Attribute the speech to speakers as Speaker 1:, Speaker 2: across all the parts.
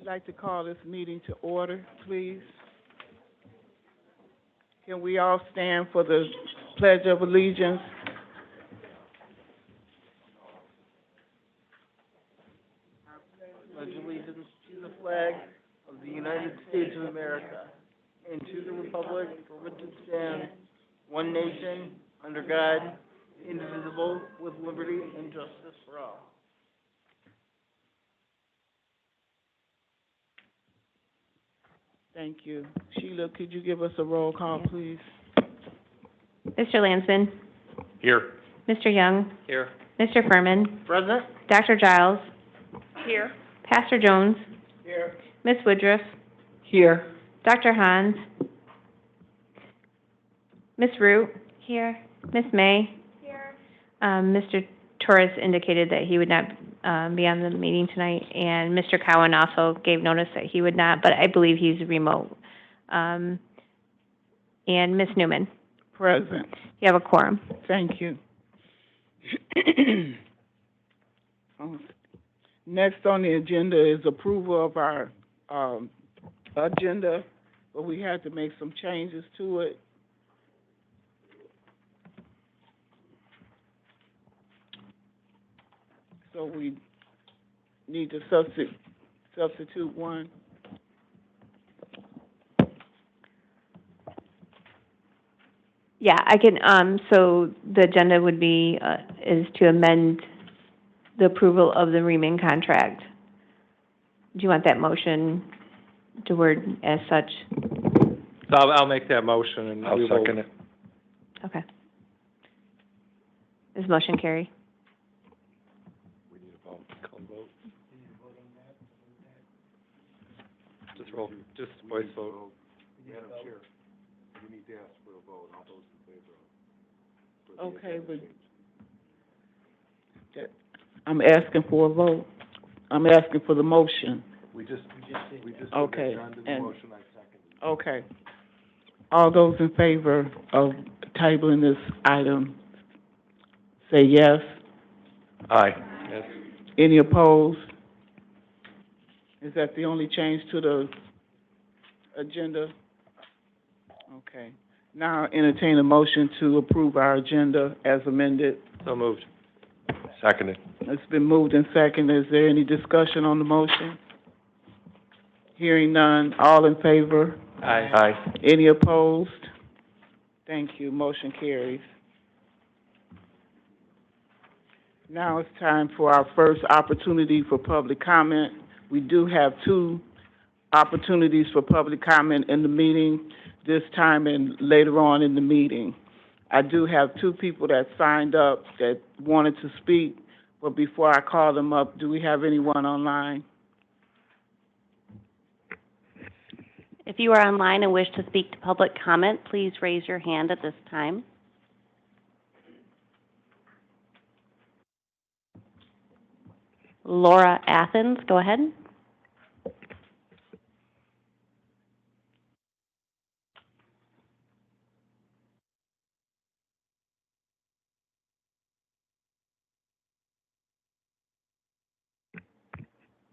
Speaker 1: We'd like to call this meeting to order, please. Can we all stand for the Pledge of Allegiance?
Speaker 2: Pledge allegiance to the flag of the United States of America and to the republic for which it stands, one nation, under God, indivisible, with liberty and justice for all.
Speaker 1: Thank you. Sheila, could you give us a roll call, please?
Speaker 3: Mr. Lansman.
Speaker 4: Here.
Speaker 3: Mr. Young.
Speaker 4: Here.
Speaker 3: Mr. Furman.
Speaker 2: Present?
Speaker 3: Dr. Giles.
Speaker 2: Here.
Speaker 3: Pastor Jones.
Speaker 2: Here.
Speaker 3: Ms. Woodruff.
Speaker 2: Here.
Speaker 3: Dr. Hans. Ms. Root. Here. Ms. May. Here. Mr. Torres indicated that he would not be on the meeting tonight, and Mr. Cowan also gave notice that he would not, but I believe he's remote. And Ms. Newman.
Speaker 1: Present.
Speaker 3: You have a quorum.
Speaker 1: Thank you. Next on the agenda is approval of our agenda, but we had to make some changes to it. So we need to substitute one.
Speaker 3: Yeah, I can, so the agenda would be, is to amend the approval of the Riemann contract. Do you want that motion to word as such?
Speaker 4: So I'll make that motion and
Speaker 5: I'll second it.
Speaker 3: Okay. Does motion carry?
Speaker 5: We need a vote, call vote.
Speaker 4: Just roll, just voice vote.
Speaker 5: Madam Chair, we need to ask for a vote, all those in favor of.
Speaker 1: Okay, but I'm asking for a vote. I'm asking for the motion.
Speaker 5: We just
Speaker 1: Okay,
Speaker 5: done the
Speaker 1: and-
Speaker 5: motion, I seconded.
Speaker 1: Okay. All those in favor of tabling this item, say yes.
Speaker 5: Aye.
Speaker 4: Yes.
Speaker 1: Any opposed? Is that the only change to the agenda? Okay. Now entertain a motion to approve our agenda as amended.
Speaker 4: So moved.
Speaker 5: Seconded.
Speaker 1: It's been moved and seconded. Is there any discussion on the motion? Hearing none. All in favor?
Speaker 4: Aye.
Speaker 5: Aye.
Speaker 1: Any opposed? Thank you. Motion carries. Now it's time for our first opportunity for public comment. We do have two opportunities for public comment in the meeting, this time and later on in the meeting. I do have two people that signed up that wanted to speak, but before I call them up, do we have anyone online?
Speaker 6: If you are online and wish to speak to public comment, please raise your hand at this time. Laura Athens, go ahead.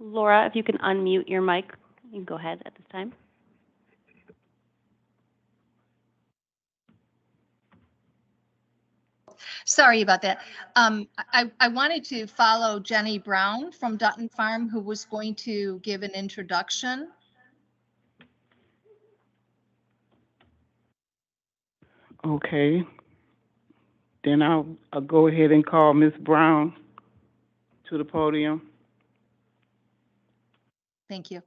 Speaker 6: Laura, if you can unmute your mic, you can go ahead at this time.
Speaker 7: Sorry about that. I wanted to follow Jenny Brown from Dutton Farm, who was going to give an introduction.
Speaker 1: Okay. Then I'll go ahead and call Ms. Brown to the podium.
Speaker 7: Thank you.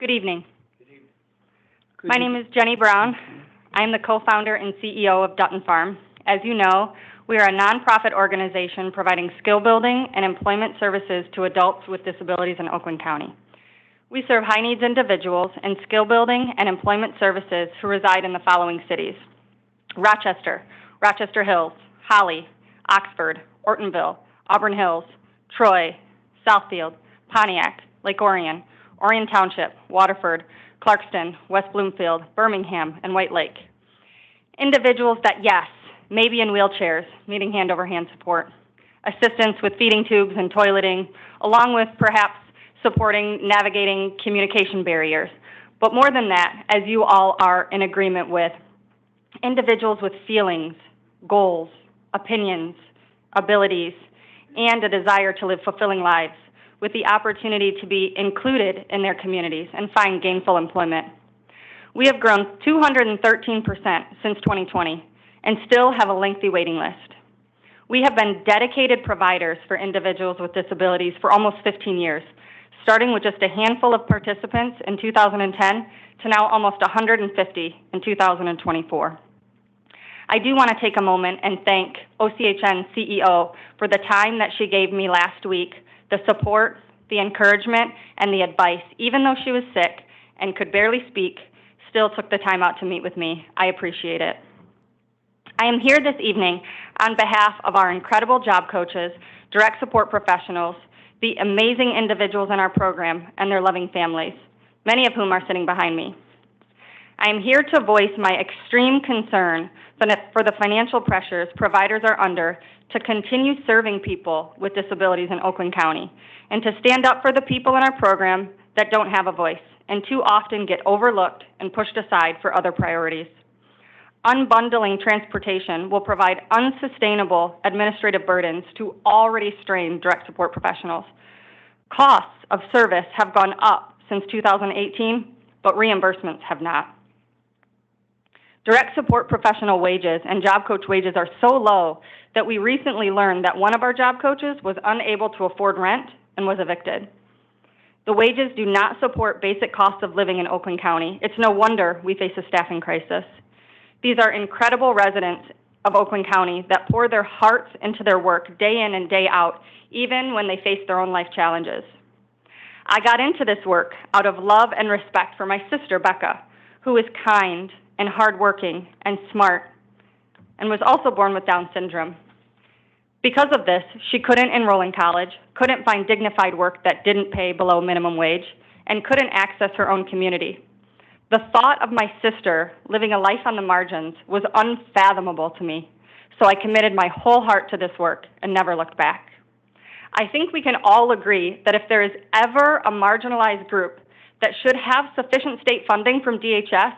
Speaker 8: Good evening. My name is Jenny Brown. I am the co-founder and CEO of Dutton Farm. As you know, we are a nonprofit organization providing skill building and employment services to adults with disabilities in Oakland County. We serve high needs individuals in skill building and employment services who reside in the following cities: Rochester, Rochester Hills, Holly, Oxford, Ortonville, Auburn Hills, Troy, Southfield, Pontiac, Lake Orion, Orion Township, Waterford, Clarkston, West Bloomfield, Birmingham, and White Lake. Individuals that, yes, may be in wheelchairs, needing hand-over-hand support, assistance with feeding tubes and toileting, along with perhaps supporting navigating communication barriers. But more than that, as you all are in agreement with, individuals with feelings, goals, opinions, abilities, and a desire to live fulfilling lives with the opportunity to be included in their communities and find gainful employment. We have grown 213% since 2020 and still have a lengthy waiting list. We have been dedicated providers for individuals with disabilities for almost 15 years, starting with just a handful of participants in 2010 to now almost 150 in 2024. I do want to take a moment and thank OCHN CEO for the time that she gave me last week, the support, the encouragement, and the advice. Even though she was sick and could barely speak, still took the time out to meet with me. I appreciate it. I am here this evening on behalf of our incredible job coaches, direct support professionals, the amazing individuals in our program, and their loving families, many of whom are sitting behind me. I am here to voice my extreme concern for the financial pressures providers are under to continue serving people with disabilities in Oakland County, and to stand up for the people in our program that don't have a voice and too often get overlooked and pushed aside for other priorities. Unbundling transportation will provide unsustainable administrative burdens to already strained direct support professionals. Costs of service have gone up since 2018, but reimbursements have not. Direct support professional wages and job coach wages are so low that we recently learned that one of our job coaches was unable to afford rent and was evicted. The wages do not support basic costs of living in Oakland County. It's no wonder we face a staffing crisis. These are incredible residents of Oakland County that pour their hearts into their work day in and day out, even when they face their own life challenges. I got into this work out of love and respect for my sister, Becca, who is kind and hardworking and smart, and was also born with Down syndrome. Because of this, she couldn't enroll in college, couldn't find dignified work that didn't pay below minimum wage, and couldn't access her own community. The thought of my sister living a life on the margins was unfathomable to me, so I committed my whole heart to this work and never looked back. I think we can all agree that if there is ever a marginalized group that should have sufficient state funding from DHS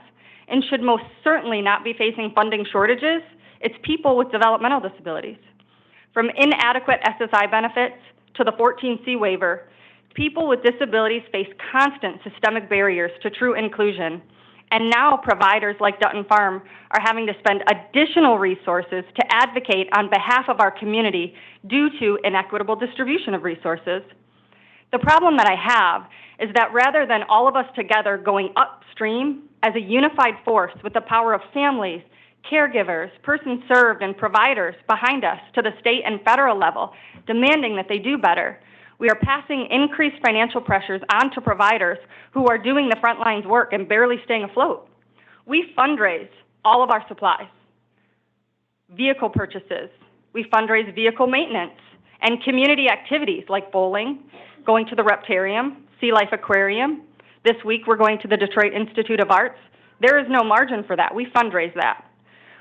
Speaker 8: and should most certainly not be facing funding shortages, it's people with developmental disabilities. From inadequate SSI benefits to the 14C waiver, people with disabilities face constant systemic barriers to true inclusion, and now providers like Dutton Farm are having to spend additional resources to advocate on behalf of our community due to inequitable distribution of resources. The problem that I have is that rather than all of us together going upstream as a unified force with the power of families, caregivers, persons served, and providers behind us to the state and federal level, demanding that they do better, we are passing increased financial pressures onto providers who are doing the front lines work and barely staying afloat. We fundraise all of our supplies, vehicle purchases, we fundraise vehicle maintenance, and community activities like bowling, going to the Reptarium, Sea Life Aquarium. This week we're going to the Detroit Institute of Arts. There is no margin for that. We fundraise that.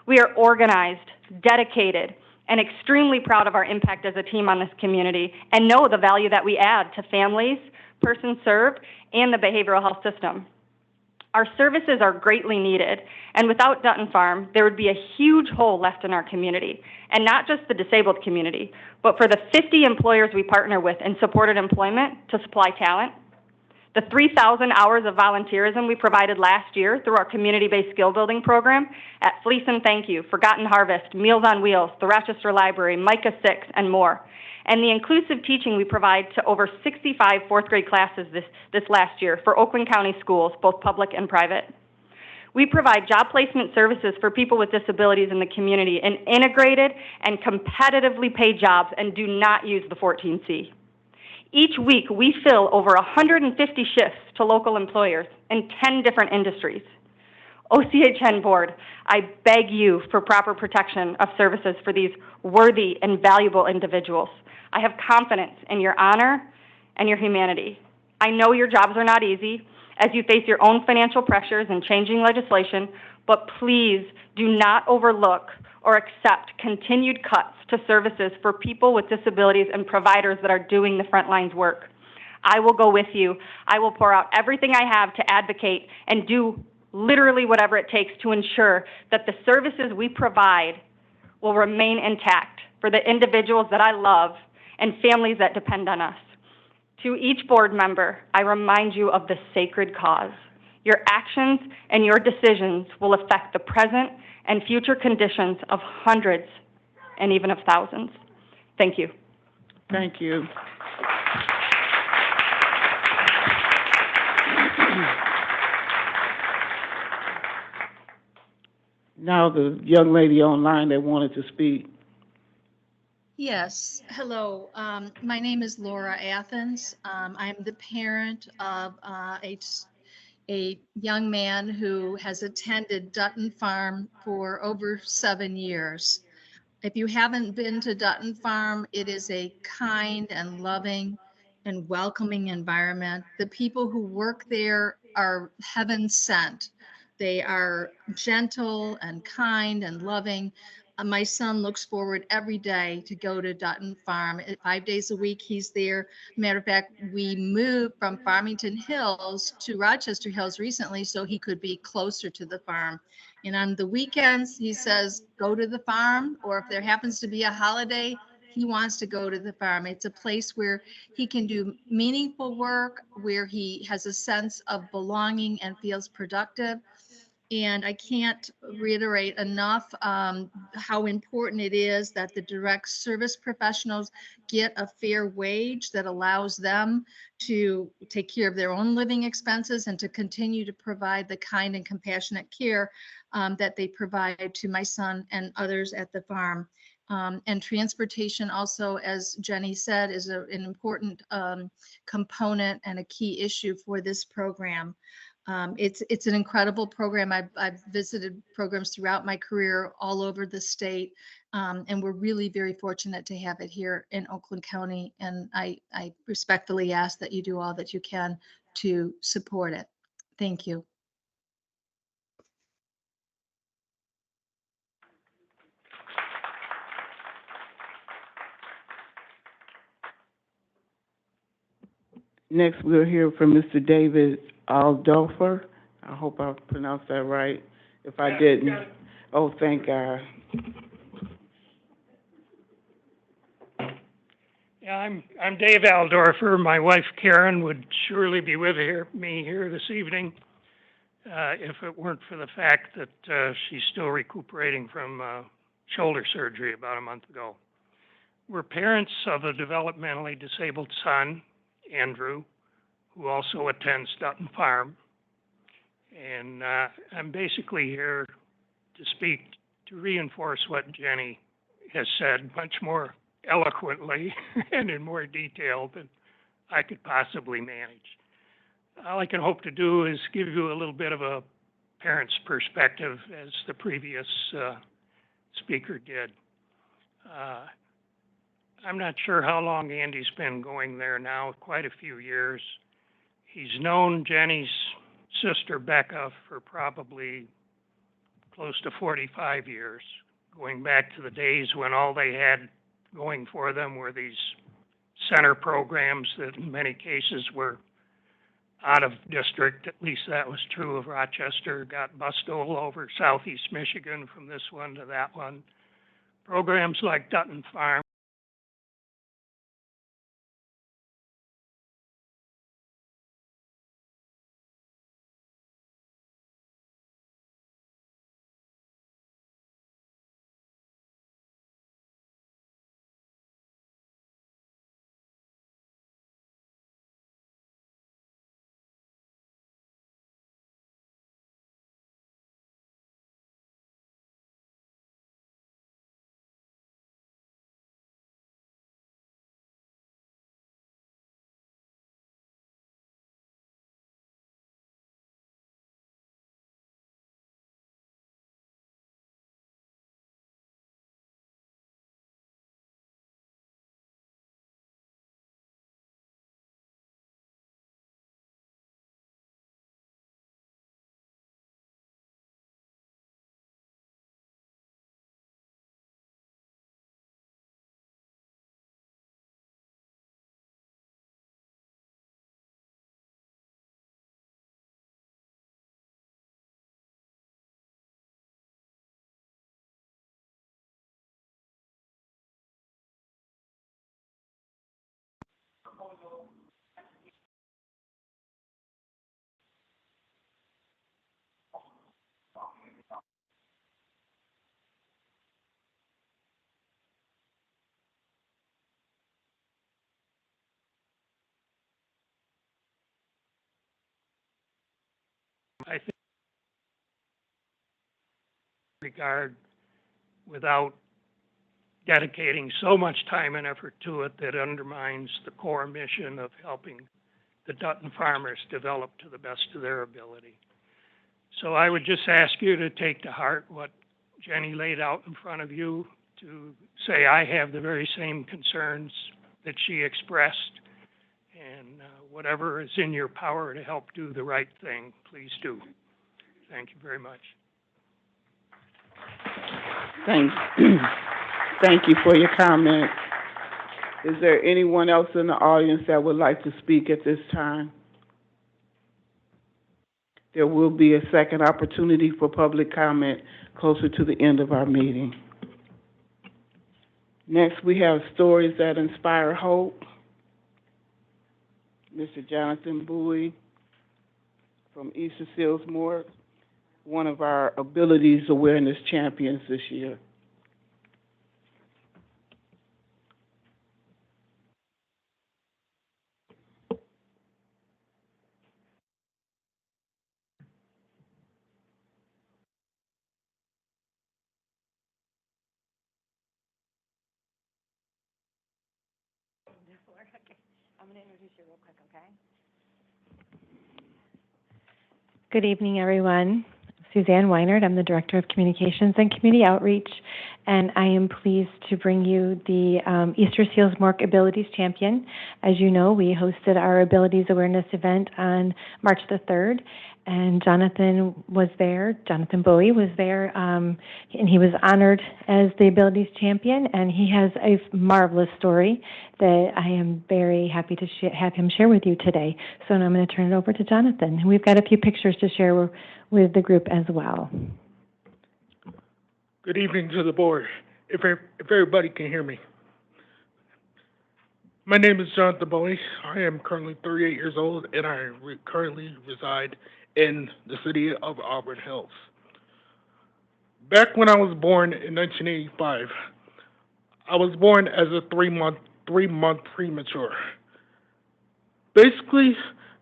Speaker 8: We are organized, dedicated, and extremely proud of our impact as a team on this community and know the value that we add to families, persons served, and the behavioral health system. Our services are greatly needed, and without Dutton Farm, there would be a huge hole left in our community, and not just the disabled community, but for the 50 employers we partner with in supported employment to supply talent, the 3,000 hours of volunteerism we provided last year through our community-based skill building program at Fleece and Thank You, Forgotten Harvest, Meals on Wheels, the Rochester Library, Micah 6, and more. And the inclusive teaching we provide to over 65 fourth grade classes this last year for Oakland County schools, both public and private. We provide job placement services for people with disabilities in the community in integrated and competitively paid jobs and do not use the 14C. Each week, we fill over 150 shifts to local employers in 10 different industries. OCHN Board, I beg you for proper protection of services for these worthy and valuable individuals. I have confidence in your honor, and your humanity. I know your jobs are not easy as you face your own financial pressures and changing legislation, but please do not overlook or accept continued cuts to services for people with disabilities and providers that are doing the front lines work. I will go with you. I will pour out everything I have to advocate and do literally whatever it takes to ensure that the services we provide will remain intact for the individuals that I love and families that depend on us. To each board member, I remind you of the sacred cause. Your actions and your decisions will affect the present and future conditions of hundreds and even of thousands. Thank you.
Speaker 1: Thank you. Now the young lady online that wanted to speak.
Speaker 7: Yes, hello. My name is Laura Athens. I'm the parent of a young man who has attended Dutton Farm for over 7 years. If you haven't been to Dutton Farm, it is a kind and loving and welcoming environment. The people who work there are heaven sent. They are gentle and kind and loving. My son looks forward every day to go to Dutton Farm. 5 days a week, he's there. Matter of fact, we moved from Farmington Hills to Rochester Hills recently so he could be closer to the farm. And on the weekends, he says, go to the farm, or if there happens to be a holiday, he wants to go to the farm. It's a place where he can do meaningful work, where he has a sense of belonging and feels productive. And I can't reiterate enough how important it is that the direct service professionals get a fair wage that allows them to take care of their own living expenses and to continue to provide the kind and compassionate care that they provide to my son and others at the farm. And transportation also, as Jenny said, is an important component and a key issue for this program. It's an incredible program. I've visited programs throughout my career all over the state, and we're really very fortunate to have it here in Oakland County. And I respectfully ask that you do all that you can to support it. Thank you.
Speaker 1: Next, we'll hear from Mr. David Aldolfer. I hope I pronounced that right. If I didn't, oh, thank God.
Speaker 9: Yeah, I'm Dave Aldorfer. My wife Karen would surely be with me here this evening if it weren't for the fact that she's still recuperating from shoulder surgery about a month ago. We're parents of a developmentally disabled son, Andrew, who also attends Dutton Farm. And I'm basically here to speak to reinforce what Jenny has said much more eloquently and in more detail than I could possibly manage. All I can hope to do is give you a little bit of a parent's perspective, as the previous speaker did. I'm not sure how long Andy's been going there now, quite a few years. He's known Jenny's sister Becca for probably close to 45 years, going back to the days when all they had going for them were these center programs that in many cases were out of district. At least that was true of Rochester. Got bussed all over southeast Michigan from this one to that one. Programs like Dutton Farm I think regard without dedicating so much time and effort to it that undermines the core mission of helping the Dutton farmers develop to the best of their ability. So I would just ask you to take to heart what Jenny laid out in front of you, to say I have the very same concerns that she expressed, and whatever is in your power to help do the right thing, please do. Thank you very much.
Speaker 1: Thank you for your comment. Is there anyone else in the audience that would like to speak at this time? There will be a second opportunity for public comment closer to the end of our meeting. Next, we have Stories That Inspire Hope. Mr. Jonathan Bowie from East Cecilia's Morgue, one of our Abilities Awareness champions this year.
Speaker 10: Good evening, everyone. Suzanne Weinert. I'm the Director of Communications and Community Outreach, and I am pleased to bring you the Easter Seals Mork Abilities Champion. As you know, we hosted our Abilities Awareness event on March the 3rd, and Jonathan Bowie was there, and he was honored as the Abilities Champion, and he has a marvelous story that I am very happy to have him share with you today. So now I'm going to turn it over to Jonathan. We've got a few pictures to share with the group as well.
Speaker 11: Good evening to the board, if everybody can hear me. My name is Jonathan Bowie. I am currently 38 years old, and I currently reside in the city of Auburn Hills. Back when I was born in 1985, I was born as a three-month premature. Basically,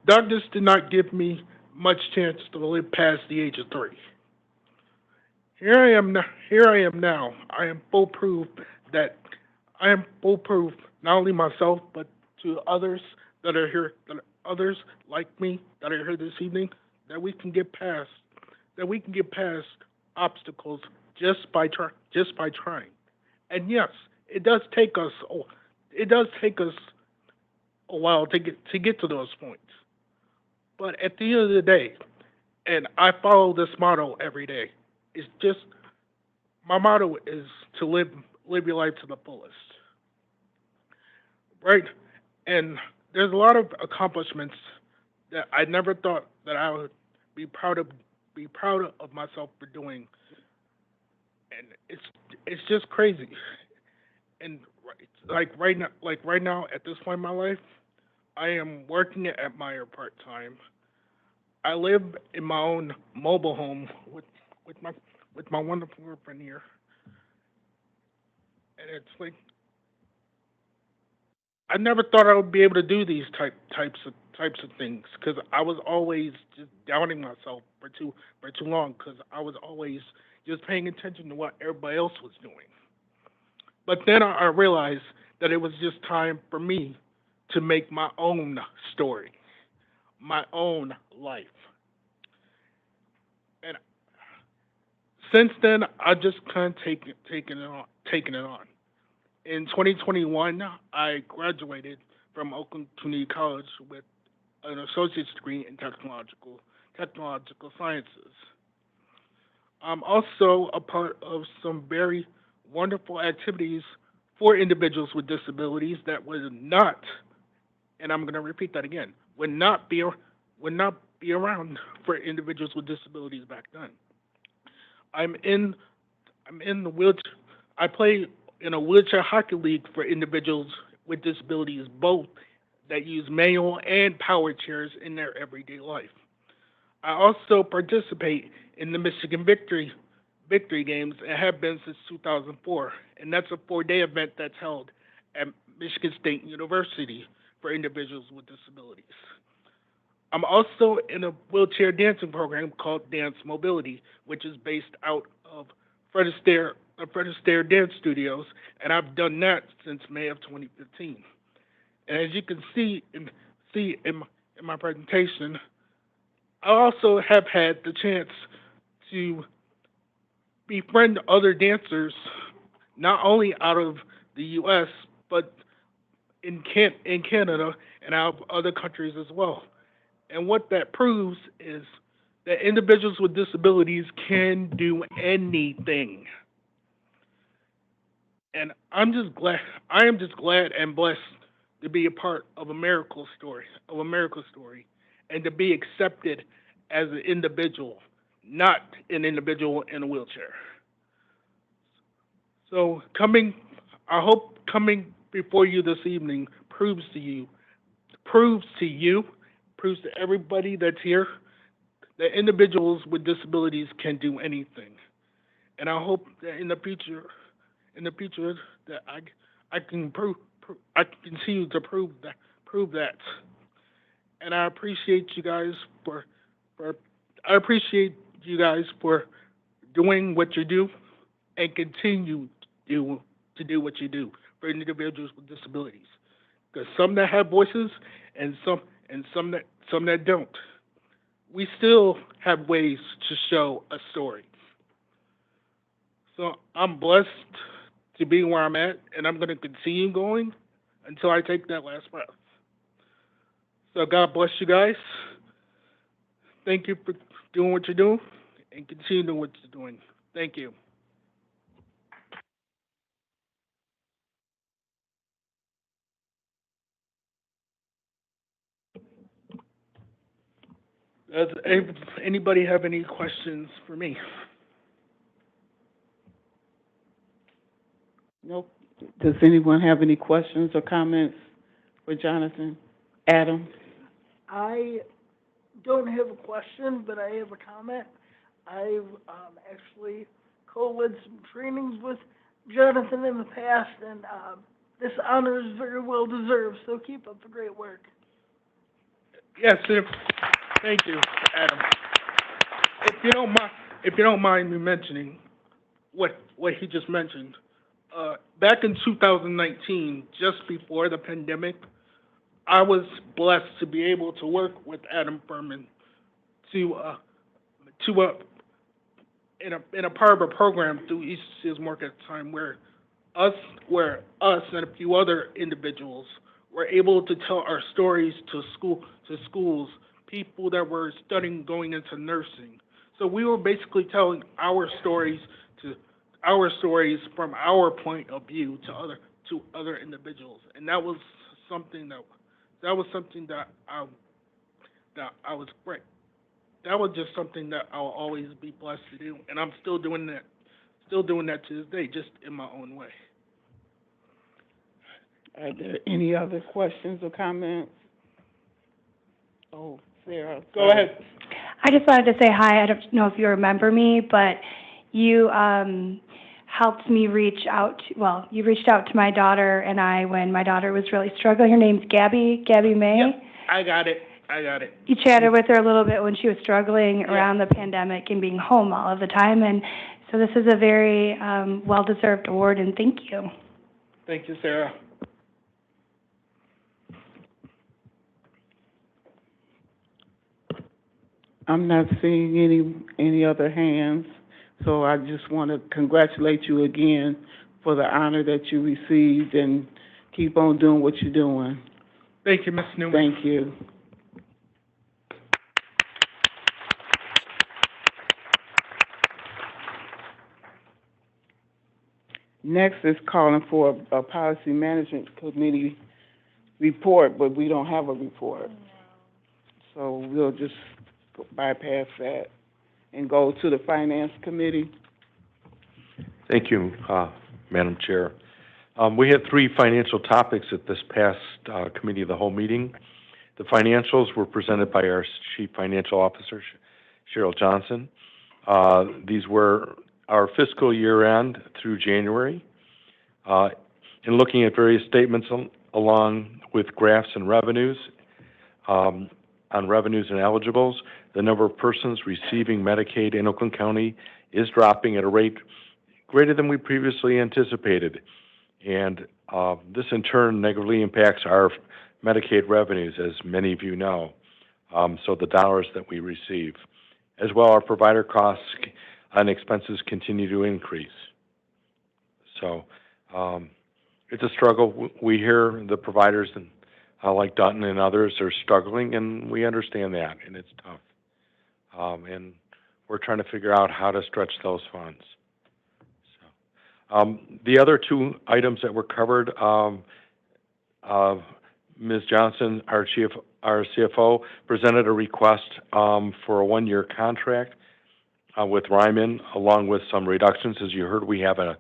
Speaker 11: doctors did not give me much chance to live past the age of 3. Here I am now. I am full proof not only myself but to others that are here, others like me that are here this evening, that we can get past obstacles just by trying. And yes, it does take us a while to get to those points. But at the end of the day, and I follow this motto every day, it's just, my motto is to live your life to the fullest. Right? And there's a lot of accomplishments that I never thought that I would be proud of myself for doing. And it's just crazy. And right now at this point in my life, I am working at Meyer part-time. I live in my own mobile home with my wonderful girlfriend here. And it's like, I never thought I would be able to do these types of things, because I was always just doubting myself for too long, because I was always just paying attention to what everybody else was doing. But then I realized that it was just time for me to make my own story, my own life. And since then, I just kind of taken it on. In 2021, I graduated from Oakland Community College with an associate's degree in technological sciences. I'm also a part of some very wonderful activities for individuals with disabilities that would not, and I'm going to repeat that again, would not be around for individuals with disabilities back then. I'm in the wheelchair. I play in a wheelchair hockey league for individuals with disabilities, both that use manual and power chairs in their everyday life. I also participate in the Michigan Victory Games and have been since 2004, and that's a 4-day event that's held at Michigan State University for individuals with disabilities. I'm also in a wheelchair dancing program called Dance Mobility, which is based out of Fred Astaire Dance Studios, and I've done that since May of 2015. And as you can see in my presentation, I also have had the chance to befriend other dancers, not only out of the U.S., but in Canada and out of other countries as well. And what that proves is that individuals with disabilities can do anything. And I am just glad and blessed to be a part of a miracle story, and to be accepted as an individual, not an individual in a wheelchair. So I hope coming before you this evening proves to everybody that's here that individuals with disabilities can do anything. And I hope that in the future that I can continue to prove that. And I appreciate you guys for doing what you do and continue to do what you do for individuals with disabilities. Because some that have voices and some that don't. We still have ways to show a story. So I'm blessed to be where I'm at, and I'm going to continue going until I take that last breath. So God bless you guys. Thank you for doing what you're doing, and continue doing what you're doing. Thank you. Does anybody have any questions for me?
Speaker 1: Nope. Does anyone have any questions or comments for Jonathan? Adam?
Speaker 2: I don't have a question, but I have a comment. I've actually co-led some trainings with Jonathan in the past, and this honor is very well deserved, so keep up the great work.
Speaker 11: Yes, thank you, Adam. If you don't mind me mentioning what he just mentioned, back in 2019, just before the pandemic, I was blessed to be able to work with Adam Furman in a part of a program through East Seals Market at the time where us and a few other individuals were able to tell our stories to schools, people that were studying going into nursing. So we were basically telling our stories from our point of view to other individuals, and that was something that I was great. That was just something that I'll always be blessed to do, and I'm still doing that to this day, just in my own way.
Speaker 1: Are there any other questions or comments? Oh, Sarah.
Speaker 11: Go ahead.
Speaker 8: I just wanted to say hi. I don't know if you remember me, but you helped me reached out to my daughter and I when my daughter was really struggling. Her name's Gabby May.
Speaker 11: Yep, I got it.
Speaker 8: You chatted with her a little bit when she was struggling around the pandemic and being home all of the time, and so this is a very well-deserved award, and thank you.
Speaker 11: Thank you, Sarah.
Speaker 1: I'm not seeing any other hands, so I just want to congratulate you again for the honor that you received, and keep on doing what you're doing.
Speaker 11: Thank you, Ms. Newman.
Speaker 1: Thank you. Next is calling for a policy management committee report, but we don't have a report. So we'll just bypass that and go to the finance committee.
Speaker 12: Thank you, Madam Chair. We had 3 financial topics at this past committee of the whole meeting. The financials were presented by our Chief Financial Officer, Cheryl Johnson. These were our fiscal year end through January. In looking at various statements along with graphs and revenues, on revenues and eligibles, the number of persons receiving Medicaid in Oakland County is dropping at a rate greater than we previously anticipated. And this in turn negatively impacts our Medicaid revenues, as many of you know, so the dollars that we receive. As well, our provider costs and expenses continue to increase. So it's a struggle. We hear the providers, and like Dutton and others, are struggling, and we understand that, and it's tough. And we're trying to figure out how to stretch those funds. The other 2 items that were covered, Ms. Johnson, our CFO, presented a request for a 1-year contract with Ryman, along with some reductions. As you heard, we have a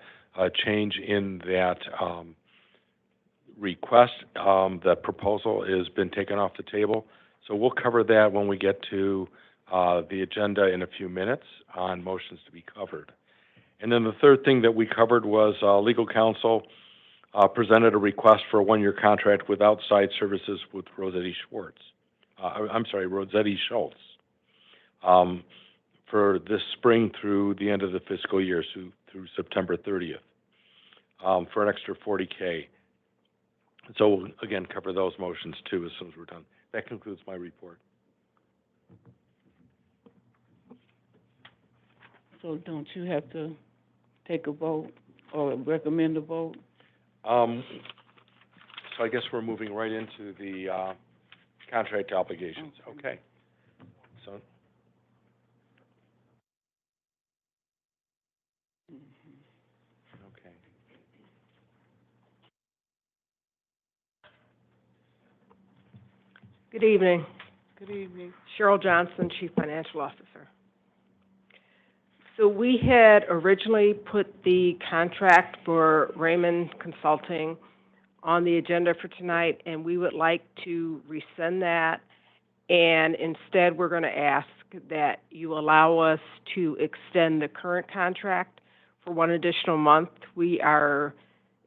Speaker 12: change in that request. The proposal has been taken off the table. So we'll cover that when we get to the agenda in a few minutes on motions to be covered. And then the third thing that we covered was legal counsel presented a request for a 1-year contract with outside services with Rossetti Schultz for this spring through the end of the fiscal year, so through September 30th, for an extra $40K. So we'll, again, cover those motions too as soon as we're done. That concludes my report.
Speaker 1: So don't you have to take a vote or recommend a vote?
Speaker 12: So I guess we're moving right into the contract obligations. Okay. So. Okay.
Speaker 13: Good evening.
Speaker 1: Good evening.
Speaker 13: Cheryl Johnson, Chief Financial Officer. So we had originally put the contract for Raymond Consulting on the agenda for tonight, and we would like to rescind that, and instead we're going to ask that you allow us to extend the current contract for 1 additional month. We are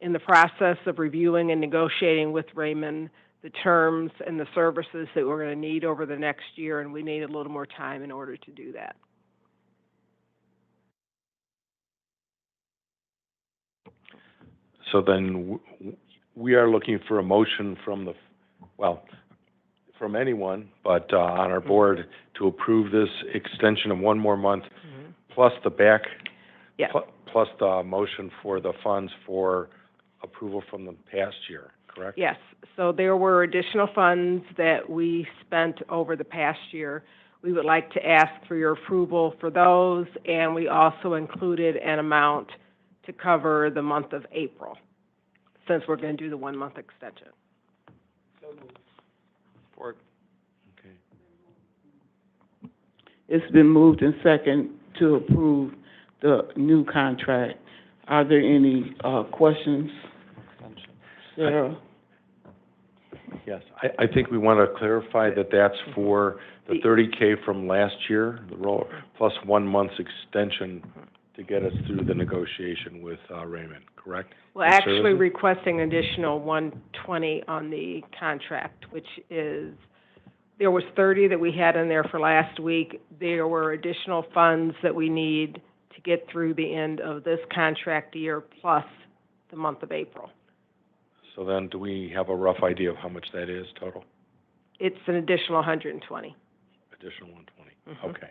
Speaker 13: in the process of reviewing and negotiating with Raymond the terms and the services that we're going to need over the next year, and we need a little more time in order to do that.
Speaker 12: So then we are looking for a motion from from anyone, but on our board to approve this extension of 1 more month, plus the back, plus the motion for the funds for approval from the past year, correct?
Speaker 13: Yes. So there were additional funds that we spent over the past year. We would like to ask for your approval for those, and we also included an amount to cover the month of April, since we're going to do the 1 month extension.
Speaker 12: Support. Okay.
Speaker 1: It's been moved and second to approve the new contract. Are there any questions? Sarah?
Speaker 12: Yes, I think we want to clarify that that's for the $30K from last year, the roll, plus 1 month's extension to get us through the negotiation with Raymond, correct?
Speaker 13: Well, actually requesting additional $120 on the contract, which is, there was $30 that we had in there for last week. There were additional funds that we need to get through the end of this contract year, plus the month of April.
Speaker 12: So then, do we have a rough idea of how much that is total?
Speaker 13: It's an additional $120.
Speaker 12: Additional 120. Okay.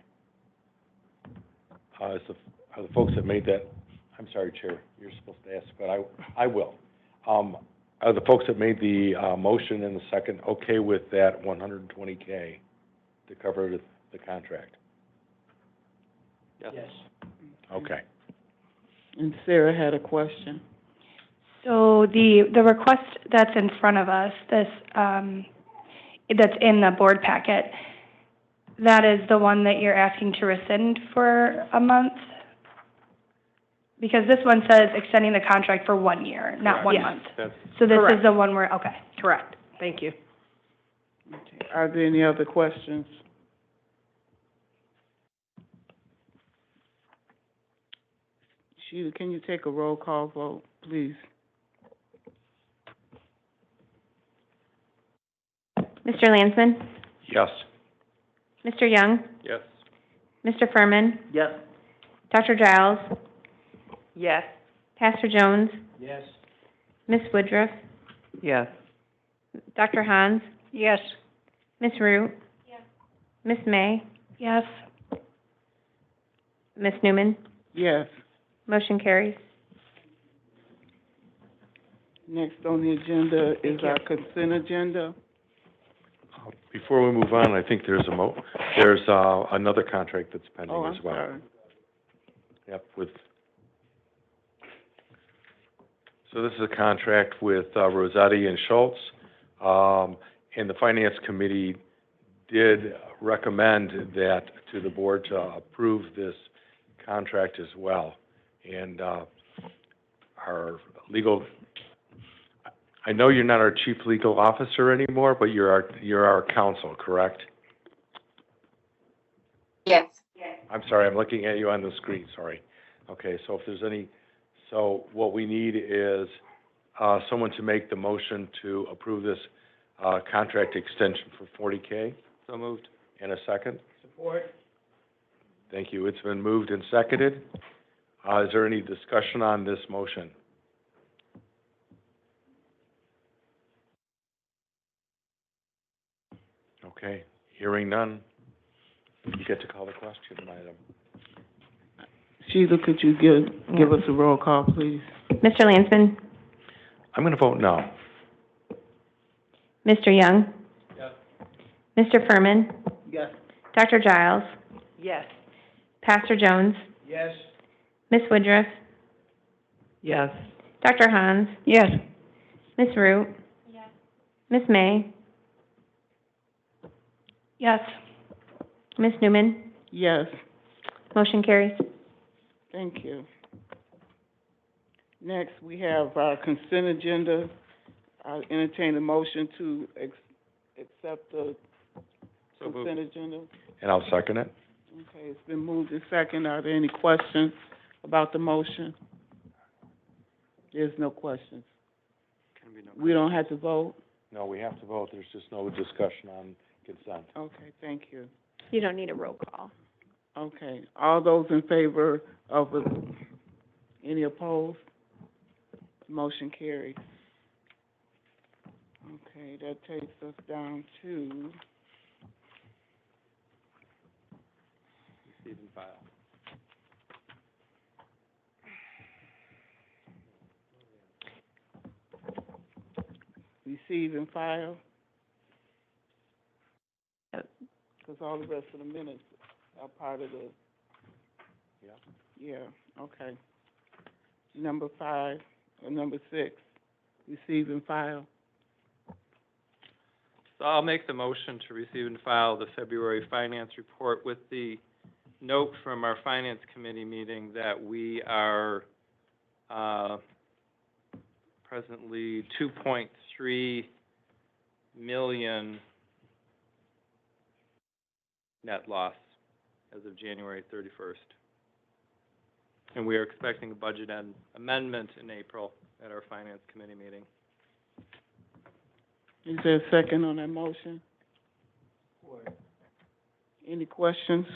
Speaker 12: Are the folks that made that? I'm sorry, Chair. You're supposed to ask, but I will. Are the folks that made the motion and the second okay with that 120K to cover the contract?
Speaker 4: Yes.
Speaker 12: Okay.
Speaker 1: And Sarah had a question.
Speaker 8: So the request that's in front of us, this, that's in the board packet, that is the one that you're asking to rescind for a month? Because this one says extending the contract for 1 year, not 1
Speaker 13: Yes.
Speaker 8: month.
Speaker 4: That's,
Speaker 8: So this
Speaker 13: Correct.
Speaker 8: is the one where, okay.
Speaker 13: Correct. Thank you.
Speaker 1: Okay. Are there any other questions? Sheila, can you take a roll call vote, please?
Speaker 3: Mr. Landsman?
Speaker 12: Yes.
Speaker 3: Mr. Young?
Speaker 4: yes.
Speaker 3: Mr. Furman?
Speaker 2: Yes.
Speaker 3: Dr. Giles?
Speaker 13: Yes.
Speaker 3: Pastor Jones?
Speaker 2: Yes.
Speaker 3: Ms. Woodruff?
Speaker 13: Yes.
Speaker 3: Dr. Hans?
Speaker 13: Yes.
Speaker 3: Ms. Root? Ms. May?
Speaker 8: Yes.
Speaker 3: Ms. Newman?
Speaker 1: Yes.
Speaker 3: Motion carries.
Speaker 1: Next on the agenda is our consent agenda.
Speaker 12: Before we move on, I think there's another contract that's pending
Speaker 1: Oh,
Speaker 12: as
Speaker 1: I'm
Speaker 12: well.
Speaker 1: sorry.
Speaker 12: Yep, so this is a contract with Rossetti and Schultz. And the Finance Committee did recommend that to the board to approve this contract as well. And our legal, I know you're not our chief legal officer anymore, but you're our counsel, correct?
Speaker 14: Yes.
Speaker 12: I'm sorry, I'm looking at you on the screen, sorry. Okay, so if there's so what we need is someone to make the motion to approve this contract extension for 40K.
Speaker 4: So moved.
Speaker 12: And a second?
Speaker 2: Support.
Speaker 12: Thank you. It's been moved and seconded. Is there any discussion on this motion? Okay, hearing none. You get to call the question, madam.
Speaker 1: Sheila, could you give us a roll call, please?
Speaker 3: Mr. Landsman?
Speaker 12: I'm going to vote no.
Speaker 3: Mr. Young?
Speaker 2: Yes.
Speaker 3: Mr. Furman?
Speaker 2: Yes.
Speaker 3: Dr. Giles?
Speaker 13: Yes.
Speaker 3: Pastor Jones?
Speaker 2: Yes.
Speaker 3: Ms. Woodruff?
Speaker 13: Yes.
Speaker 3: Dr. Hans?
Speaker 13: Yes.
Speaker 3: Ms. Root? Ms. May?
Speaker 8: Yes.
Speaker 3: Ms. Newman?
Speaker 1: Yes.
Speaker 3: Motion carries.
Speaker 1: Thank you. Next, we have our consent agenda. I entertain a motion to accept the
Speaker 4: So moved.
Speaker 1: consent agenda.
Speaker 12: And I'll second it.
Speaker 1: Okay, it's been moved and second. Are there any questions about the motion? There's no questions.
Speaker 4: Can be no.
Speaker 1: We don't have to vote?
Speaker 12: No, we have to vote. There's just no discussion on consent.
Speaker 1: Okay, thank you.
Speaker 3: You don't need a roll call.
Speaker 1: Okay, all those in favor of, any opposed? Motion carried. Okay, that takes us down to,
Speaker 4: Receive and file.
Speaker 1: receive and file.
Speaker 3: Yep.
Speaker 1: Because all the rest of the minutes are part of the.
Speaker 12: Yeah.
Speaker 1: Yeah, okay. Number 5, or number 6, receive and file.
Speaker 4: So I'll make the motion to receive and file the February finance report with the note from our finance committee meeting that we are, presently 2.3 million net loss as of January 31st. And we are expecting a budget amendment in April at our finance committee meeting.
Speaker 1: Is there a second on that motion? Any questions?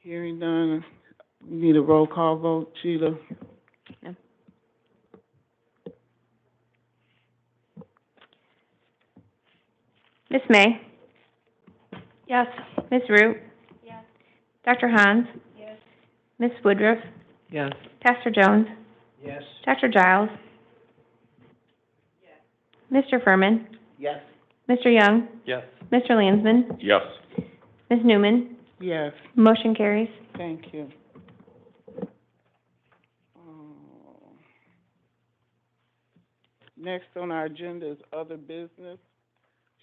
Speaker 1: Hearing none, we need a roll call vote. Sheila?
Speaker 3: No. Ms. May?
Speaker 8: Yes.
Speaker 3: Ms. Root? Yes. Dr. Hans?
Speaker 8: Yes.
Speaker 3: Ms. Woodruff?
Speaker 13: Yes.
Speaker 3: Pastor Jones?
Speaker 2: Yes.
Speaker 3: Dr. Giles? Mr. Furman?
Speaker 2: Yes.
Speaker 3: Mr. Young?
Speaker 4: Yes.
Speaker 3: Mr. Landsman?
Speaker 12: Yes.
Speaker 3: Ms. Newman?
Speaker 1: Yes,
Speaker 3: Motion carries.
Speaker 1: thank you. Next on our agenda is other business.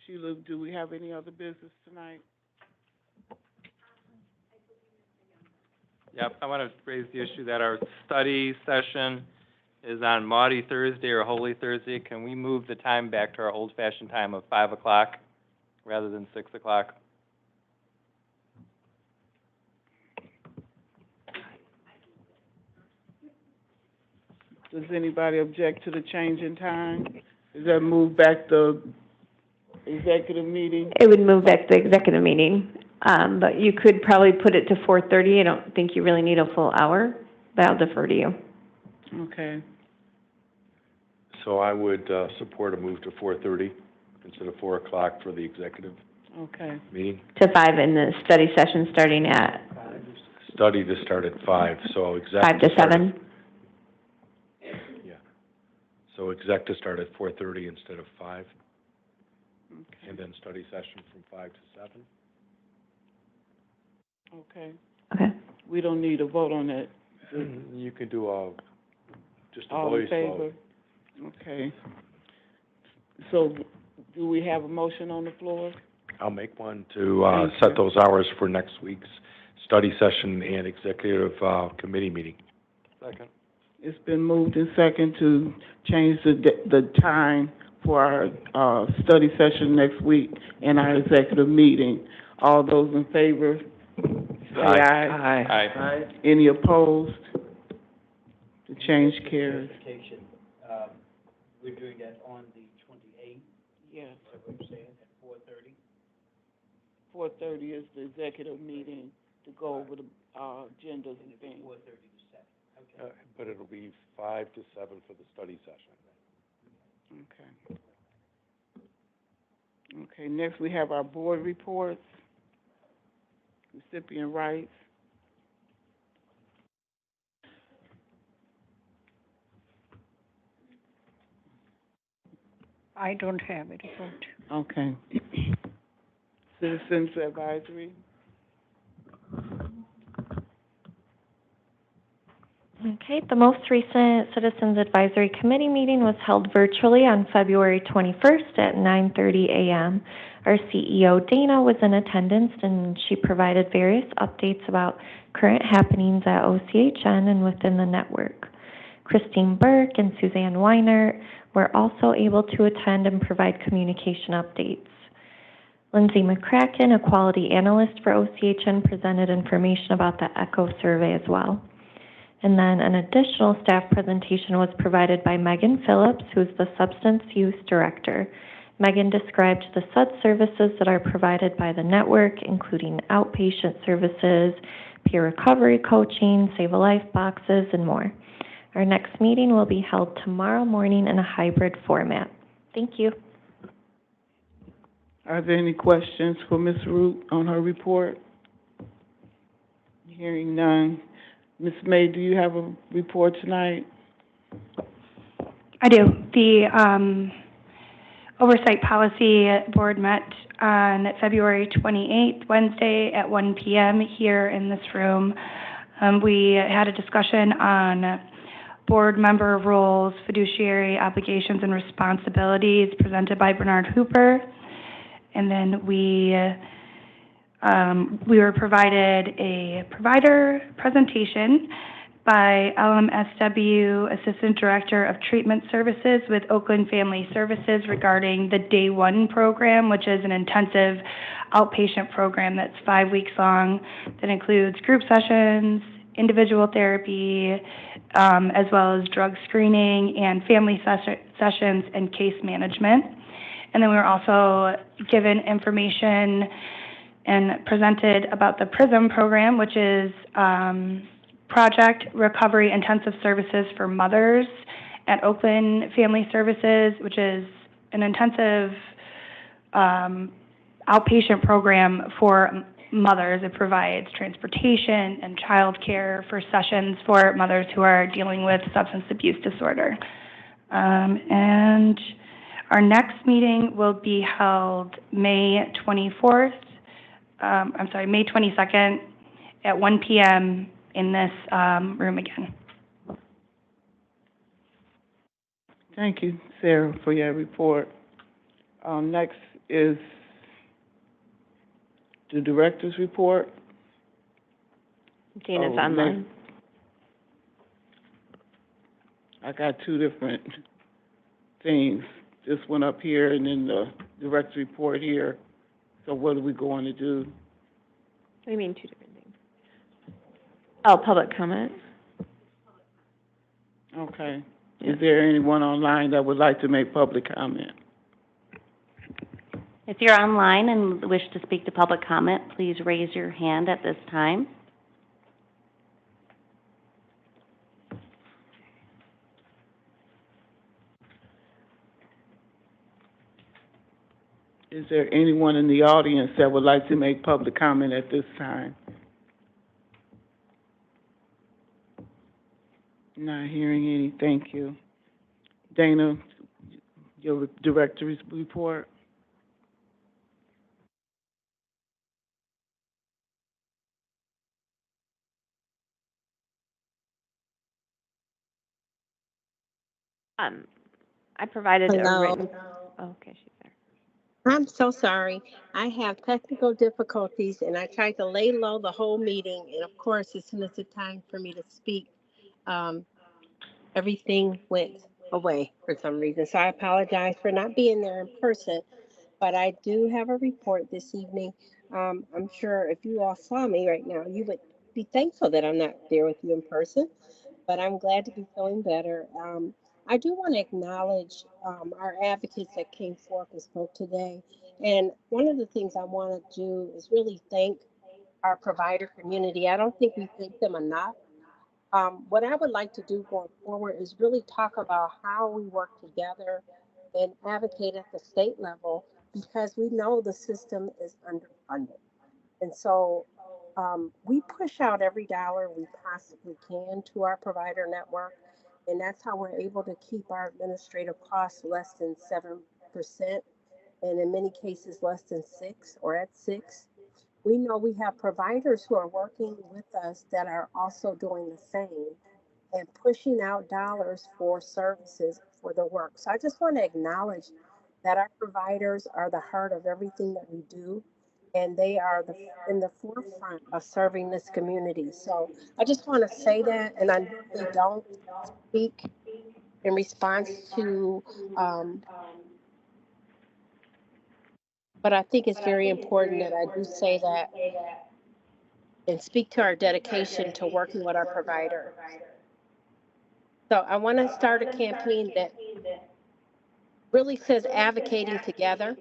Speaker 1: Sheila, do we have any other business tonight?
Speaker 4: Yep, I want to raise the issue that our study session is on Maundy Thursday or Holy Thursday. Can we move the time back to our old-fashioned time of 5 o'clock rather than 6 o'clock?
Speaker 1: Does anybody object to the change in time? Does that move back the executive meeting?
Speaker 3: It would move back to the executive meeting, but you could probably put it to 4:30. I don't think you really need a full hour, but I'll defer to you.
Speaker 1: Okay.
Speaker 12: So I would, support a move to 4:30 instead of 4 o'clock for the executive
Speaker 1: Okay.
Speaker 12: meeting.
Speaker 3: To 5 in the study session starting at
Speaker 12: Study to start at 5, so exec
Speaker 3: 5 to
Speaker 12: start at-
Speaker 3: 7.
Speaker 12: Yeah. So exec to start at 4:30 instead of 5,
Speaker 1: Okay.
Speaker 12: and then study session from 5 to 7.
Speaker 1: Okay.
Speaker 3: Okay.
Speaker 1: We don't need a vote on that.
Speaker 12: You can do just a
Speaker 1: All
Speaker 12: voice
Speaker 1: in favor?
Speaker 12: vote.
Speaker 1: Okay. So, do we have a motion on the floor?
Speaker 12: I'll make one to,
Speaker 1: Thank
Speaker 12: set
Speaker 1: you.
Speaker 12: those hours for next week's study session and executive, committee meeting.
Speaker 4: Second.
Speaker 1: It's been moved and second to change the time for our, study session next week and our executive meeting. All those in favor, say aye.
Speaker 4: Aye.
Speaker 1: Any opposed? The change carries.
Speaker 2: We're doing that on the 28th,
Speaker 1: Yes.
Speaker 2: is that what you're saying, at 4:30?
Speaker 1: 4:30 is the executive meeting to go over the, agendas and things.
Speaker 2: 4:30 to 7, okay.
Speaker 12: But it'll be 5 to 7 for the study session.
Speaker 1: Okay. Okay, next we have our board reports, recipient rights.
Speaker 14: I don't have a report.
Speaker 1: Okay. Citizens advisory.
Speaker 10: Okay, the most recent Citizens Advisory Committee meeting was held virtually on February 21st at 9:30 a.m. Our CEO, Dana, was in attendance, and she provided various updates about current happenings at OCHN and within the network. Christine Burke and Suzanne Weiner were also able to attend and provide communication updates. Lindsay McCracken, a quality analyst for OCHN, presented information about the ECHO survey as well. And then an additional staff presentation was provided by Megan Phillips, who is the Substance Use Director. Megan described the SUD services that are provided by the network, including outpatient services, peer recovery coaching, Save a Life boxes, and more. Our next meeting will be held tomorrow morning in a hybrid format. Thank you.
Speaker 1: Are there any questions for Ms. Root on her report? Hearing none. Ms. May, do you have a report tonight?
Speaker 8: I do. The Oversight Policy Board met on February 28th, Wednesday at 1 p.m. here in this room. We had a discussion on board member roles, fiduciary obligations and responsibilities presented by Bernard Hooper. And then we were provided a provider presentation by LMSW Assistant Director of Treatment Services with Oakland Family Services regarding the Day One program, which is an intensive outpatient program that's 5 weeks long that includes group sessions, individual therapy, as well as drug screening and family sessions and case management. And then we were also given information and presented about the PRISM program, which is Project Recovery Intensive Services for Mothers at Oakland Family Services, which is an intensive outpatient program for mothers. It provides transportation and child care for sessions for mothers who are dealing with substance abuse disorder. And our next meeting will be held May 22nd at 1 p.m. in this room again.
Speaker 1: Thank you, Sarah, for your report. Next is the director's report.
Speaker 3: Dana's
Speaker 1: Oh,
Speaker 3: online.
Speaker 1: I got two different things. This one up here and then the director's report here. So what are we going to do?
Speaker 3: What do you mean, two different things? Oh, public comment.
Speaker 1: Okay.
Speaker 3: Yeah.
Speaker 1: Is there anyone online that would like to make public comment?
Speaker 6: If you're online and wish to speak to public comment, please raise your hand at this time.
Speaker 1: Is there anyone in the audience that would like to make public comment at this time? Not hearing any, thank you. Dana, your director's report?
Speaker 3: I provided a
Speaker 15: Hello.
Speaker 3: written, oh, okay, she's there.
Speaker 15: I'm so sorry. I have technical difficulties and I tried to lay low the whole meeting. And of course, as soon as it's time for me to speak, um, everything went away for some reason. So I apologize for not being there in person, but I do have a report this evening. I'm sure if you all saw me right now, you would be thankful that I'm not there with you in person, but I'm glad to be feeling better. I do want to acknowledge our advocates that came forth and spoke today. And one of the things I want to do is really thank our provider community. I don't think we thank them enough. What I would like to do going forward is really talk about how we work together and advocate at the state level because we know the system is underfunded. And so we push out every dollar we possibly can to our provider network. And that's how we're able to keep our administrative costs less than 7%, and in many cases less than 6 or at 6. We know we have providers who are working with us that are also doing the same and pushing out dollars for services for the work. So I just want to acknowledge that our providers are the heart of everything that we do, and they are in the forefront of serving this community. So I just want to say that, and I normally don't speak in response to, but I think it's very important that I do say that and speak to our dedication to working with our provider. So I want to start a campaign that really says advocating together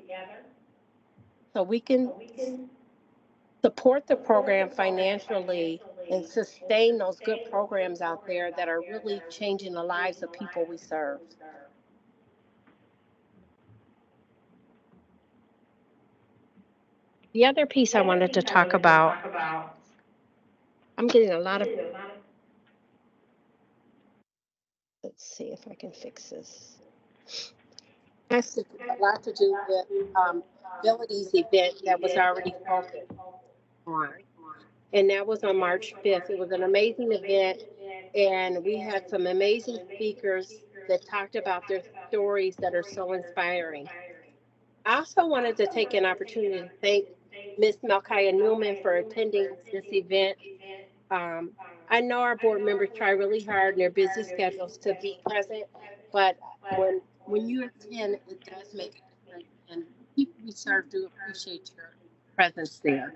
Speaker 15: so we can support the program financially and sustain those good programs out there that are really changing the lives of people we serve. The other piece I wanted to talk about, I'm getting a lot of, let's see if I can fix this. Has a lot to do with Abilities event that was already spoken on. And that was on March 5th. It was an amazing event, and we had some amazing speakers that talked about their stories that are so inspiring. I also wanted to take an opportunity to thank Ms. Melkaya Newman for attending this event. I know our board members try really hard in their busy schedules to be present, but when you attend, it does make a difference, and people we serve do appreciate your presence there.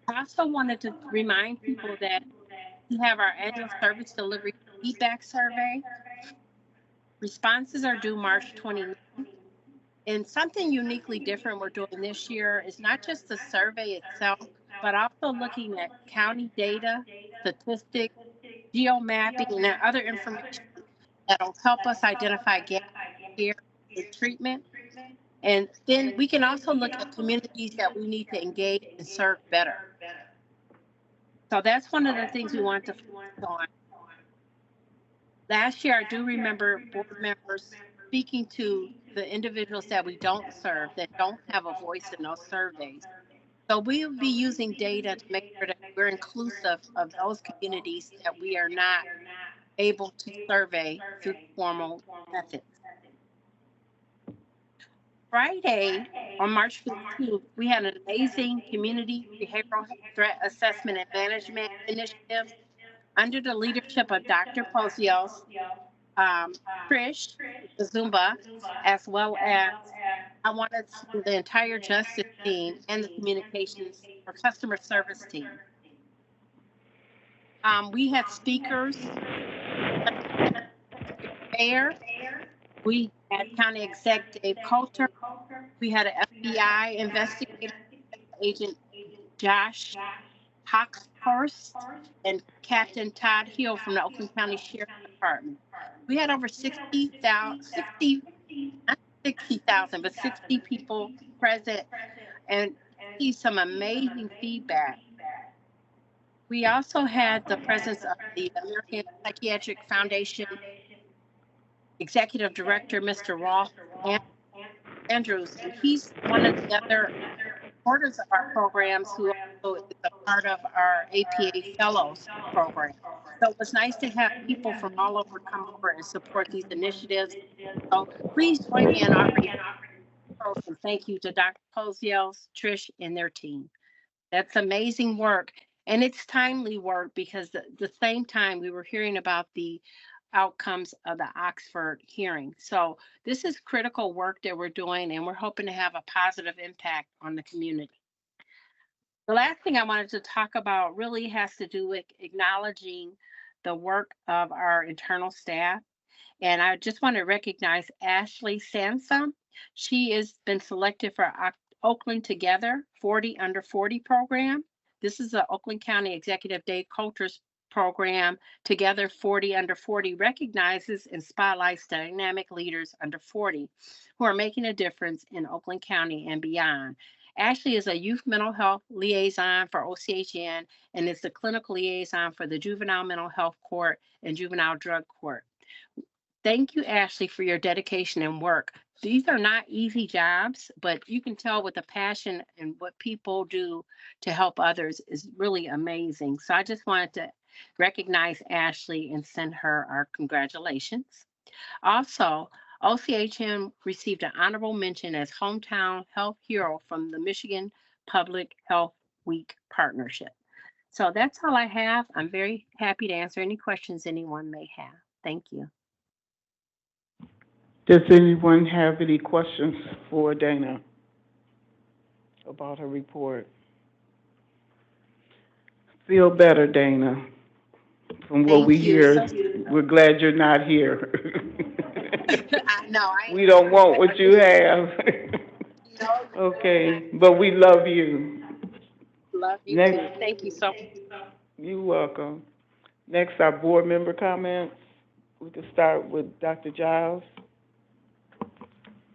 Speaker 15: I also wanted to remind people that we have our annual service delivery feedback survey. Responses are due March 29th. And something uniquely different we're doing this year is not just the survey itself, but also looking at county data, statistics, geomapping, and other information that'll help us identify gaps in care and treatment. And then we can also look at communities that we need to engage and serve better. So that's one of the things we want to focus on. Last year, I do remember board members speaking to the individuals that we don't serve, that don't have a voice in those surveys. So we will be using data to make sure that we're inclusive of those communities that we are not able to survey through formal methods. Friday, On March 15th, we had an amazing community behavioral threat assessment and management initiative under the leadership of Dr. Posios, um, Trish, the Zumba, as well as I wanted the entire justice team and the communications or customer service team. We had speakers, mayor, we had County Exec Dave Coulter, we had an FBI investigator, Agent Josh Hawkshurst, and Captain Todd Hill from the Oakland County Sheriff's Department. We had over 60,000, but 60 people present and see some amazing feedback. We also had the presence of the American Psychiatric Foundation Executive Director, Mr. Ross Andrews, and he's one of the other supporters of our programs who also is a part of our APA Fellows program. So it was nice to have people from all over come over and support these initiatives. So please join me in our program. Thank you to Dr. Posios, Trish, and their team. That's amazing work. And it's timely work because at the same time we were hearing about the outcomes of the Oxford hearing. So this is critical work that we're doing, and we're hoping to have a positive impact on the community. The last thing I wanted to talk about really has to do with acknowledging the work of our internal staff. And I just want to recognize Ashley Sansom. She has been selected for Oakland Together 40 Under 40 program. This is the Oakland County Executive Dave Coulter's program. Together 40 Under 40 recognizes and spotlights dynamic leaders under 40 who are making a difference in Oakland County and beyond. Ashley is a youth mental health liaison for OCHN and is the clinical liaison for the Juvenile Mental Health Court and Juvenile Drug Court. Thank you, Ashley, for your dedication and work. These are not easy jobs, but you can tell with the passion and what people do to help others is really amazing. So I just wanted to recognize Ashley and send her our congratulations. Also, OCHN received an honorable mention as Hometown Health Hero from the Michigan Public Health Week Partnership. So that's all I have. I'm very happy to answer any questions anyone may have. Thank you.
Speaker 1: Does anyone have any questions for Dana about her report? Feel better, Dana. From what
Speaker 15: Thank
Speaker 1: we
Speaker 15: you.
Speaker 1: hear, we're glad you're not here.
Speaker 15: I know.
Speaker 1: We don't want what you have. Okay, but we love you.
Speaker 15: Love you
Speaker 1: Next.
Speaker 15: too. Thank you so much.
Speaker 1: You're welcome. Next, our board member comments. We can start with Dr. Giles.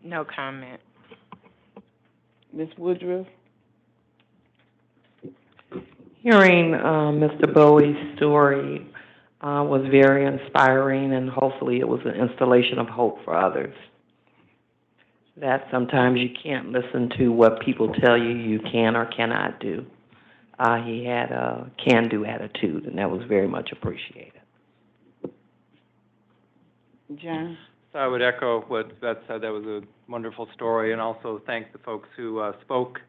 Speaker 16: No comment.
Speaker 1: Ms. Woodruff.
Speaker 16: Hearing Mr. Bowie's story was very inspiring, and hopefully it was an installation of hope for others. That sometimes you can't listen to what people tell you you can or cannot do. He had a can-do attitude, and that was very much appreciated.
Speaker 1: John.
Speaker 4: So I would echo what Beth said. That was a wonderful story, and also thank the folks who spoke.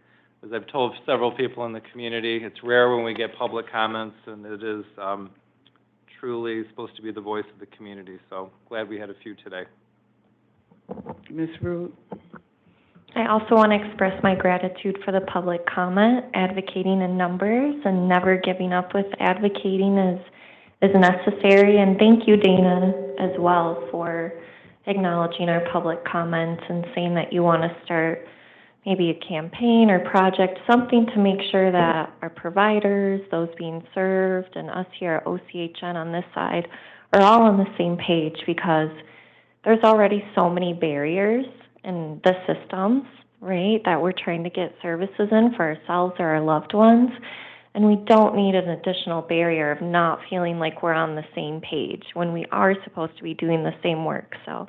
Speaker 4: As I've told several people in the community, it's rare when we get public comments, and it is truly supposed to be the voice of the community. So glad we had a few today.
Speaker 1: Ms. Root.
Speaker 10: I also want to express my gratitude for the public comment. Advocating in numbers and never giving up with advocating is necessary. And thank you, Dana, as well, for acknowledging our public comments and saying that you want to start maybe a campaign or project, something to make sure that our providers, those being served, and us here at OCHN on this side are all on the same page, because there's already so many barriers in the systems, right, that we're trying to get services in for ourselves or our loved ones. And we don't need an additional barrier of not feeling like we're on the same page when we are supposed to be doing the same work. So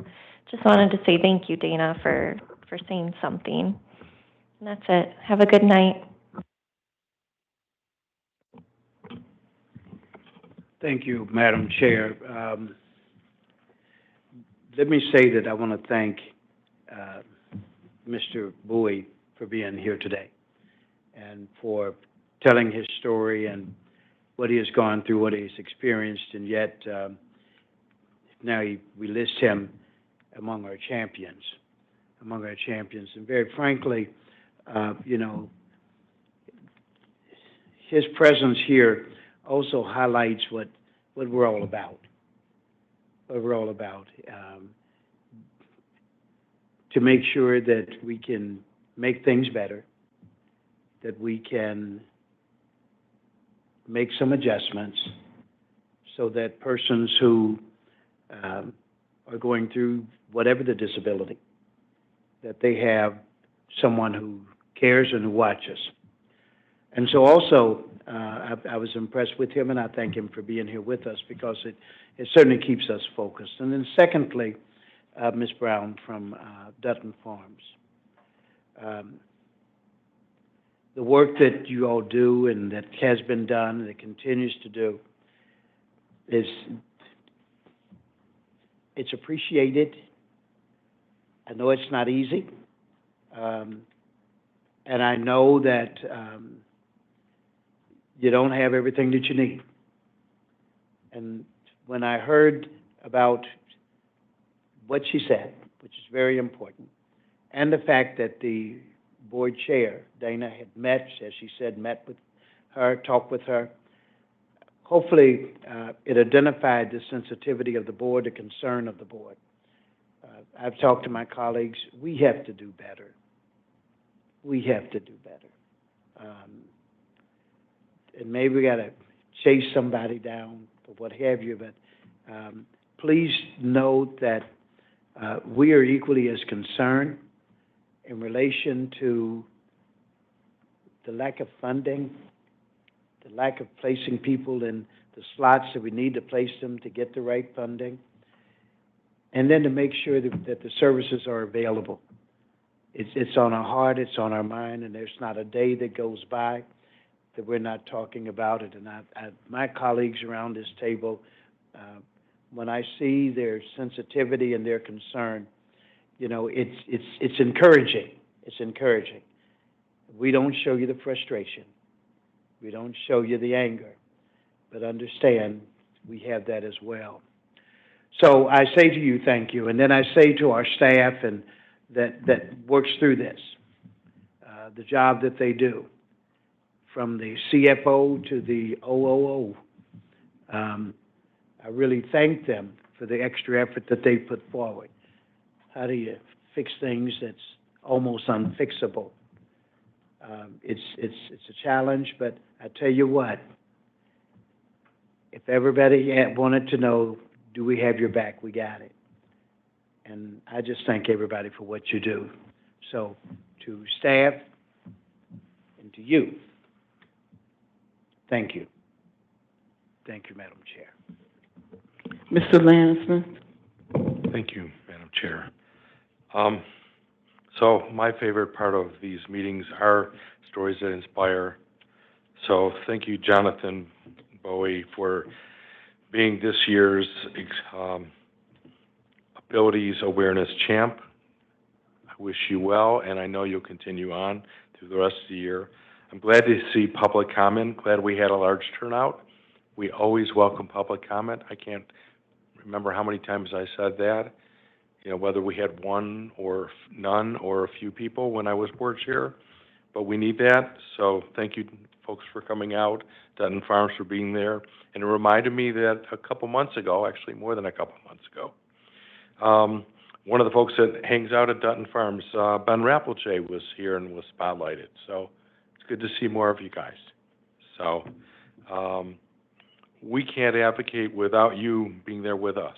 Speaker 10: just wanted to say thank you, Dana, for saying something. And that's it. Have a good night.
Speaker 17: Thank you, Madam Chair. Let me say that I want to thank Mr. Bowie for being here today and for telling his story and what he has gone through, what he's experienced, and yet now we list him among our champions. And very frankly, you know, his presence here also highlights what we're all about. To make sure that we can make things better, that we can make some adjustments so that persons who are going through whatever the disability, that they have someone who cares and who watches. And so also, I was impressed with him, and I thank him for being here with us because it certainly keeps us focused. And then secondly, Ms. Brown from Dutton Farms. The work that you all do and that has been done and that continues to do it's appreciated. I know it's not easy. And I know that you don't have everything that you need. And when I heard about what she said, which is very important, and the fact that the board chair, Dana, had met, as she said, met with her, talked with her, hopefully it identified the sensitivity of the board, the concern of the board. I've talked to my colleagues. We have to do better. And maybe we got to chase somebody down or what have you, but please note that we are equally as concerned in relation to the lack of funding, the lack of placing people in the slots that we need to place them to get the right funding, and then to make sure that the services are available. It's on our heart, it's on our mind, and there's not a day that goes by that we're not talking about it. And my colleagues around this table, when I see their sensitivity and their concern, you know, it's encouraging. It's encouraging. We don't show you the frustration. We don't show you the anger. But understand, we have that as well. So I say to you, thank you. And then I say to our staff and that works through this, the job that they do, from the CFO to the OOO. I really thank them for the extra effort that they put forward. How do you fix things that's almost unfixable? It's a challenge, but I tell you what, if everybody wanted to know, do we have your back, we got it. And I just thank everybody for what you do. So to staff and to you, thank you. Thank you, Madam Chair.
Speaker 1: Mr. Lansman.
Speaker 12: Thank you, Madam Chair. So my favorite part of these meetings are stories that inspire. So thank you, Jonathan Bowie, for being this year's Abilities Awareness Champ. I wish you well, and I know you'll continue on through the rest of the year. I'm glad to see public comment. Glad we had a large turnout. We always welcome public comment. I can't remember how many times I said that. You know, whether we had one or none or a few people when I was board chair, but we need that. So thank you, folks, for coming out. Dutton Farms for being there, and it reminded me that a couple months ago, actually more than a couple months ago, one of the folks that hangs out at Dutton Farms, Ben Rappelche, was here and was spotlighted. So it's good to see more of you guys. So we can't advocate without you being there with us,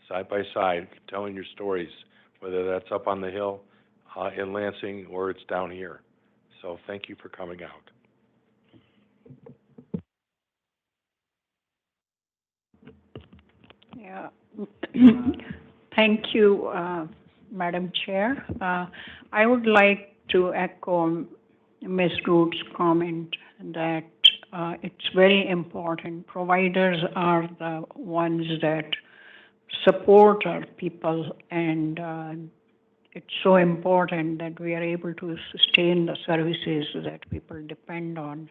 Speaker 12: side by side, telling your stories, whether that's up on the hill in Lansing or it's down here. So thank you for coming out.
Speaker 14: Yeah. Thank you, Madam Chair. I would like to echo Ms. Root's comment that it's very important. Providers are the ones that support our people, and it's so important that we are able to sustain the services that people depend on.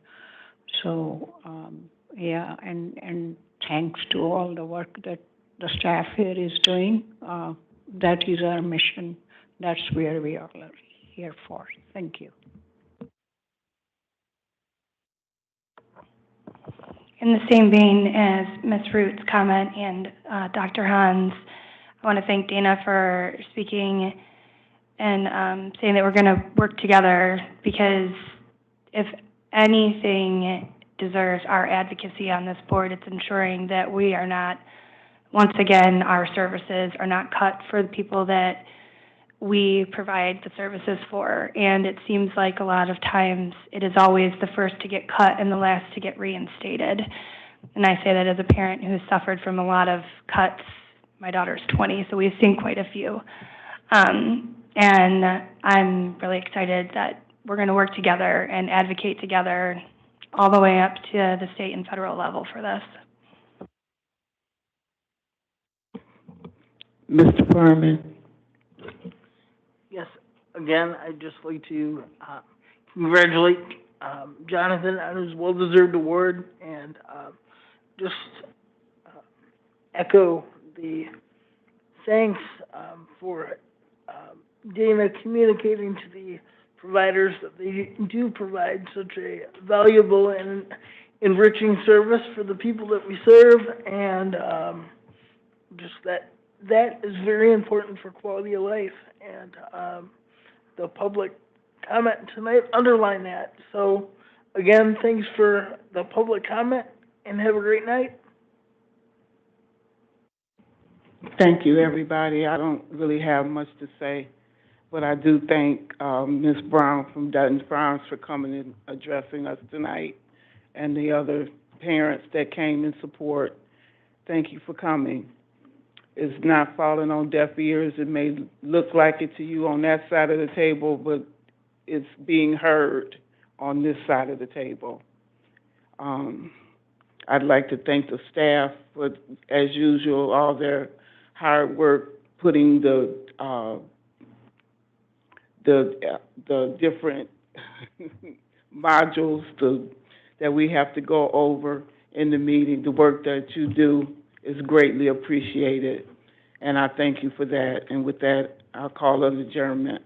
Speaker 14: So, yeah, and thanks to all the work that the staff here is doing. That is our mission. That's where we are here for. Thank you.
Speaker 8: In the same vein as Ms. Root's comment and Dr. Hans, I want to thank Dana for speaking and saying that we're going to work together, because if anything deserves our advocacy on this board, it's ensuring that we are not, once again, our services are not cut for the people that we provide the services for. And it seems like a lot of times it is always the first to get cut and the last to get reinstated. And I say that as a parent who has suffered from a lot of cuts. My daughter's 20, so we've seen quite a few. And I'm really excited that we're going to work together and advocate together all the way up to the state and federal level for this.
Speaker 1: Mr. Furman.
Speaker 2: Yes, again, I'd just like to congratulate Jonathan on his well-deserved award, and just echo the thanks for Dana communicating to the providers that they do provide such a valuable and enriching service for the people that we serve, and just that is very important for quality of life, and the public comment tonight underlined that. So, again, thanks for the public comment, and have a great night.
Speaker 1: Thank you, everybody. I don't really have much to say, but I do thank Ms. Brown from Dutton Farms for coming and addressing us tonight, and the other parents that came in support. Thank you for coming. It's not falling on deaf ears. It may look like it to you on that side of the table, but it's being heard on this side of the table. I'd like to thank the staff for, as usual, all their hard work putting the different modules that we have to go over in the meeting. The work that you do is greatly appreciated, and I thank you for that. And with that, I'll call an adjournment.